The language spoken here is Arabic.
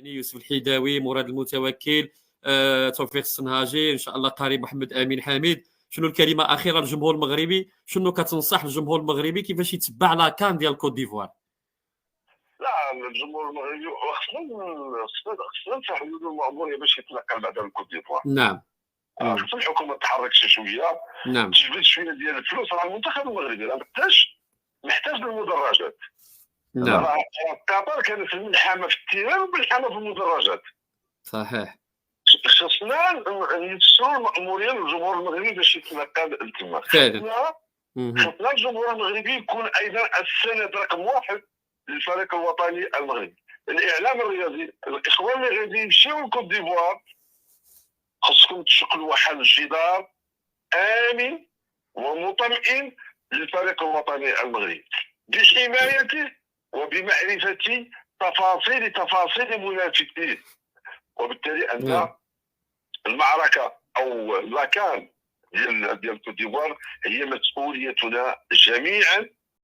يوسف الحيداوي، مراد المتوكل، توفيق السنهاجي، ان شاء الله قريب محمد امين حميد. شنو الكلمه اخيره للجمهور المغربي؟ شنو كتنصح الجمهور المغربي كيفاش يتبع لا كان ديال كوت ديفوار؟ لا، الجمهور المغربي خصنا نفتحوا له المأمورية باش يتنقل بعدا لكوت ديفوار. نعم. خص الحكومه تحرك شويه، نعم. تجبد شويه ديال الفلوس. راه المنتخب المغربي راه محتاج للمدرجات. نعم. راه قطر كانت في الملحمه في التيران والملحمه في المدرجات. صحيح. خصنا نيسروا المأمورية للجمهور المغربي باش يتنقل لتما. خصنا الجمهور المغربي يكون ايضا السند رقم واحد للفريق الوطني المغربي. الاعلام الرياضي، الاخوان اللي غادي يمشيو لكوت ديفوار خصكم تشكلوا واحد الجدار امن ومطمئن للفريق الوطني المغربي بحمايته وبمعرفه تفاصيل منافسيه، وبالتالي ان المعركه او لاكان ديال كوت ديفوار هي مسؤوليتنا جميعا